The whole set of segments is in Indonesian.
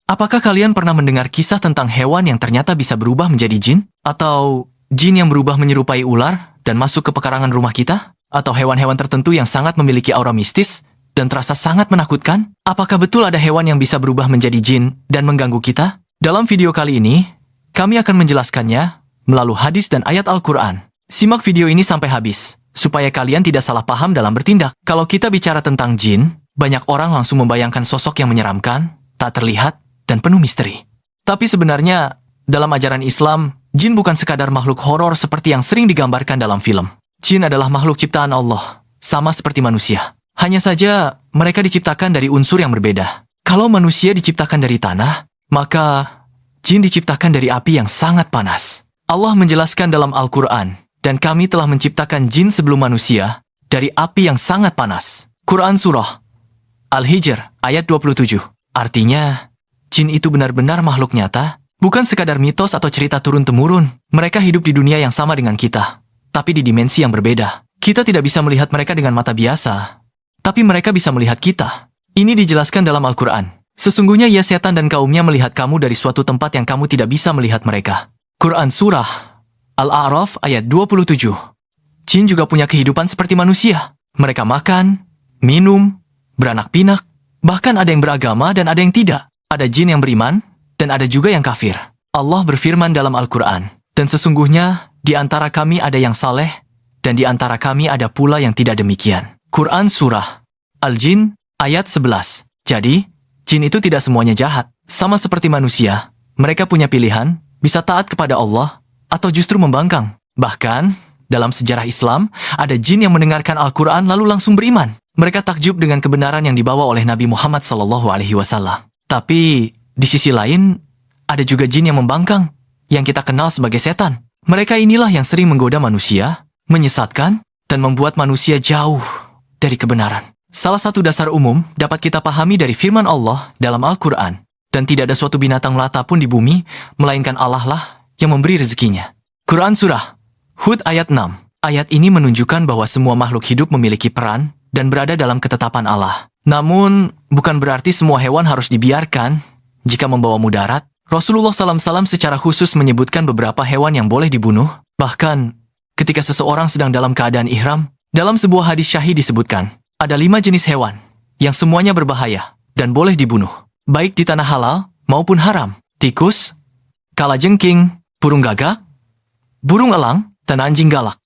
Apakah kalian pernah mendengar kisah tentang hewan yang ternyata bisa berubah menjadi jin? Atau jin yang berubah menyerupai ular dan masuk ke pekarangan rumah kita? Atau hewan-hewan tertentu yang sangat memiliki aura mistis dan terasa sangat menakutkan? Apakah betul ada hewan yang bisa berubah menjadi jin dan mengganggu kita? Dalam video kali ini, kami akan menjelaskannya melalui hadis dan ayat Al-Quran. Simak video ini sampai habis, supaya kalian tidak salah paham dalam bertindak. Kalau kita bicara tentang jin, banyak orang langsung membayangkan sosok yang menyeramkan, tak terlihat, dan penuh misteri. Tapi sebenarnya, dalam ajaran Islam, jin bukan sekadar makhluk horor seperti yang sering digambarkan dalam film. Jin adalah makhluk ciptaan Allah, sama seperti manusia. Hanya saja, mereka diciptakan dari unsur yang berbeda. Kalau manusia diciptakan dari tanah, maka jin diciptakan dari api yang sangat panas. Allah menjelaskan dalam Al-Quran, dan kami telah menciptakan jin sebelum manusia dari api yang sangat panas. Quran Surah Al-Hijr ayat 27. Artinya, jin itu benar-benar makhluk nyata, bukan sekadar mitos atau cerita turun-temurun. Mereka hidup di dunia yang sama dengan kita, tapi di dimensi yang berbeda. Kita tidak bisa melihat mereka dengan mata biasa, tapi mereka bisa melihat kita. Ini dijelaskan dalam Al-Quran. Sesungguhnya ia setan dan kaumnya melihat kamu dari suatu tempat yang kamu tidak bisa melihat mereka. Quran Surah Al-A'raf ayat 27. Jin juga punya kehidupan seperti manusia. Mereka makan, minum, beranak pinak, bahkan ada yang beragama dan ada yang tidak. Ada jin yang beriman, dan ada juga yang kafir. Allah berfirman dalam Al-Quran, dan sesungguhnya di antara kami ada yang saleh, dan di antara kami ada pula yang tidak demikian. Quran Surah Al-Jin ayat 11. Jadi, jin itu tidak semuanya jahat. Sama seperti manusia, mereka punya pilihan, bisa taat kepada Allah, atau justru membangkang. Bahkan, dalam sejarah Islam, ada jin yang mendengarkan Al-Quran lalu langsung beriman. Mereka takjub dengan kebenaran yang dibawa oleh Nabi Muhammad SAW. Tapi, di sisi lain, ada juga jin yang membangkang, yang kita kenal sebagai setan. Mereka inilah yang sering menggoda manusia, menyesatkan, dan membuat manusia jauh dari kebenaran. Salah satu dasar umum dapat kita pahami dari firman Allah dalam Al-Quran, dan tidak ada suatu binatang melata pun di bumi, melainkan Allah lah yang memberi rezekinya. Quran Surah Hud ayat 6. Ayat ini menunjukkan bahwa semua makhluk hidup memiliki peran dan berada dalam ketetapan Allah. Namun, bukan berarti semua hewan harus dibiarkan jika membawa mudarat. Rasulullah SAW secara khusus menyebutkan beberapa hewan yang boleh dibunuh. Bahkan, ketika seseorang sedang dalam keadaan ihram, dalam sebuah hadis syahih disebutkan, ada 5 jenis hewan yang semuanya berbahaya dan boleh dibunuh, baik di tanah halal maupun haram. Tikus, kalajengking, burung gagak, burung elang, dan anjing galak.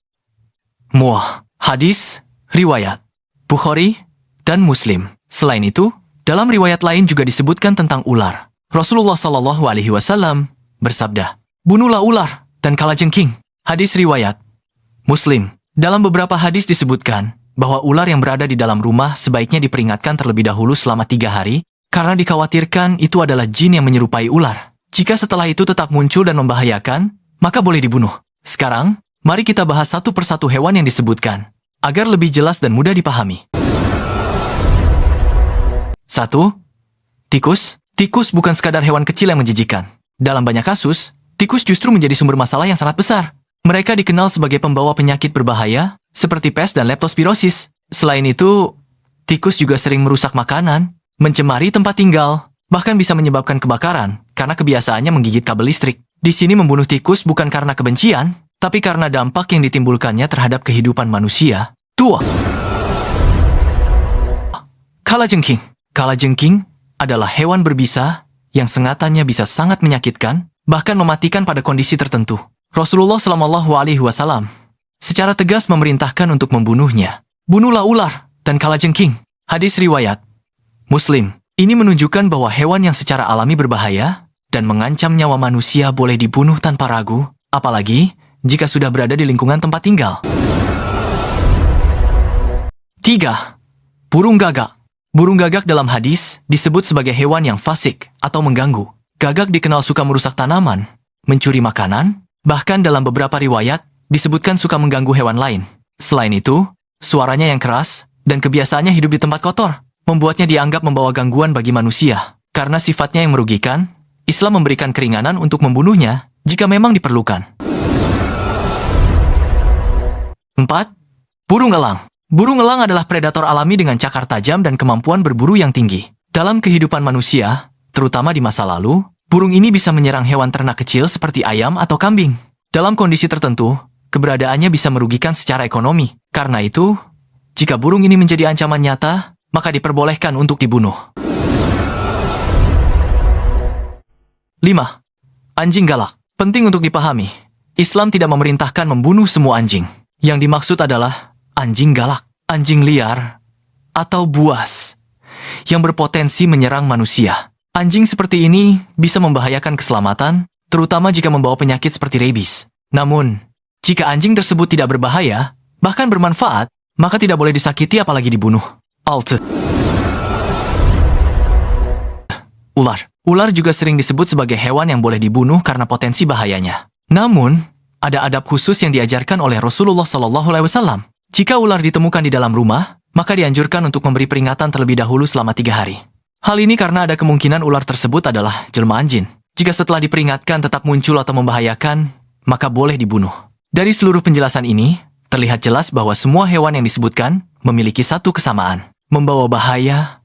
Muah. Hadis, riwayat Bukhari dan Muslim. Selain itu, dalam riwayat lain juga disebutkan tentang ular. Rasulullah SAW bersabda, bunuhlah ular dan kalajengking. Hadis riwayat Muslim. Dalam beberapa hadis disebutkan bahwa ular yang berada di dalam rumah sebaiknya diperingatkan terlebih dahulu selama 3 hari, karena dikhawatirkan itu adalah jin yang menyerupai ular. Jika setelah itu tetap muncul dan membahayakan, maka boleh dibunuh. Sekarang, mari kita bahas satu persatu hewan yang disebutkan, agar lebih jelas dan mudah dipahami. 1. Tikus. Tikus bukan sekadar hewan kecil yang menjijikan. Dalam banyak kasus, tikus justru menjadi sumber masalah yang sangat besar. Mereka dikenal sebagai pembawa penyakit berbahaya, seperti pes dan leptospirosis. Selain itu, tikus juga sering merusak makanan, mencemari tempat tinggal, bahkan bisa menyebabkan kebakaran, karena kebiasaannya menggigit kabel listrik. Di sini membunuh tikus bukan karena kebencian, tapi karena dampak yang ditimbulkannya terhadap kehidupan manusia. 2. Kalajengking. Kalajengking adalah hewan berbisa yang sengatannya bisa sangat menyakitkan, bahkan mematikan pada kondisi tertentu. Rasulullah SAW secara tegas memerintahkan untuk membunuhnya. Bunuhlah ular dan kalajengking. Hadis riwayat Muslim. Ini menunjukkan bahwa hewan yang secara alami berbahaya dan mengancam nyawa manusia boleh dibunuh tanpa ragu, apalagi jika sudah berada di lingkungan tempat tinggal. 3. Burung gagak. Burung gagak dalam hadis disebut sebagai hewan yang fasik atau mengganggu. Gagak dikenal suka merusak tanaman, mencuri makanan, bahkan dalam beberapa riwayat disebutkan suka mengganggu hewan lain. Selain itu, suaranya yang keras dan kebiasaannya hidup di tempat kotor membuatnya dianggap membawa gangguan bagi manusia. Karena sifatnya yang merugikan, Islam memberikan keringanan untuk membunuhnya jika memang diperlukan. 4. Burung elang. Burung elang adalah predator alami dengan cakar tajam dan kemampuan berburu yang tinggi. Dalam kehidupan manusia, Terutama di masa lalu, burung ini bisa menyerang hewan ternak kecil seperti ayam atau kambing. Dalam kondisi tertentu, keberadaannya bisa merugikan secara ekonomi. Karena itu, jika burung ini menjadi ancaman nyata, maka diperbolehkan untuk dibunuh. 5. Anjing galak. Penting untuk dipahami, Islam tidak memerintahkan membunuh semua anjing. Yang dimaksud adalah anjing galak, anjing liar, atau buas yang berpotensi menyerang manusia. Anjing seperti ini bisa membahayakan keselamatan, terutama jika membawa penyakit seperti rabies. Namun, jika anjing tersebut tidak berbahaya, bahkan bermanfaat, maka tidak boleh disakiti apalagi dibunuh. Alt. Ular. Ular juga sering disebut sebagai hewan yang boleh dibunuh karena potensi bahayanya. Namun, ada adab khusus yang diajarkan oleh Rasulullah SAW. Jika ular ditemukan di dalam rumah, maka dianjurkan untuk memberi peringatan terlebih dahulu selama 3 hari. Hal ini karena ada kemungkinan ular tersebut adalah jelmaan jin. Jika setelah diperingatkan tetap muncul atau membahayakan, maka boleh dibunuh. Dari seluruh penjelasan ini, terlihat jelas bahwa semua hewan yang disebutkan memiliki satu kesamaan, membawa bahaya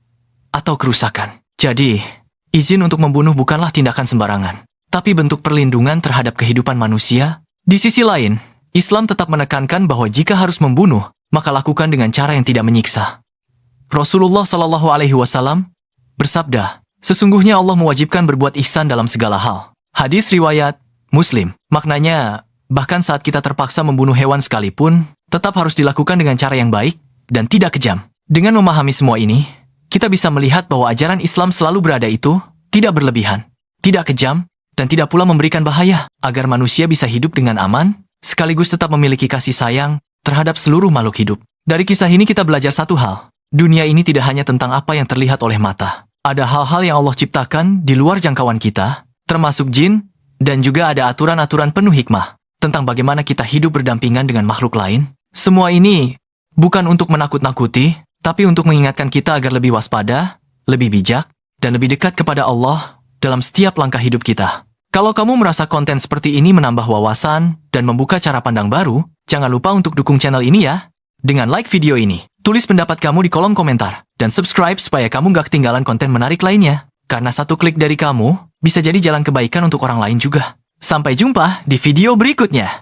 atau kerusakan. Jadi, izin untuk membunuh bukanlah tindakan sembarangan, tapi bentuk perlindungan terhadap kehidupan manusia. Di sisi lain, Islam tetap menekankan bahwa jika harus membunuh, maka lakukan dengan cara yang tidak menyiksa. Rasulullah SAW bersabda, sesungguhnya Allah mewajibkan berbuat ihsan dalam segala hal. Hadis riwayat Muslim. Maknanya, bahkan saat kita terpaksa membunuh hewan sekalipun, tetap harus dilakukan dengan cara yang baik dan tidak kejam. Dengan memahami semua ini, kita bisa melihat bahwa ajaran Islam selalu berada itu tidak berlebihan, tidak kejam, dan tidak pula memberikan bahaya, agar manusia bisa hidup dengan aman, sekaligus tetap memiliki kasih sayang terhadap seluruh makhluk hidup. Dari kisah ini kita belajar satu hal, dunia ini tidak hanya tentang apa yang terlihat oleh mata. Ada hal-hal yang Allah ciptakan di luar jangkauan kita, termasuk jin, dan juga ada aturan-aturan penuh hikmah tentang bagaimana kita hidup berdampingan dengan makhluk lain. Semua ini bukan untuk menakut-nakuti, tapi untuk mengingatkan kita agar lebih waspada, lebih bijak, dan lebih dekat kepada Allah dalam setiap langkah hidup kita. Kalau kamu merasa konten seperti ini menambah wawasan dan membuka cara pandang baru, jangan lupa untuk dukung channel ini ya, dengan like video ini. Tulis pendapat kamu di kolom komentar, dan subscribe supaya kamu gak ketinggalan konten menarik lainnya. Karena satu klik dari kamu, bisa jadi jalan kebaikan untuk orang lain juga. Sampai jumpa di video berikutnya.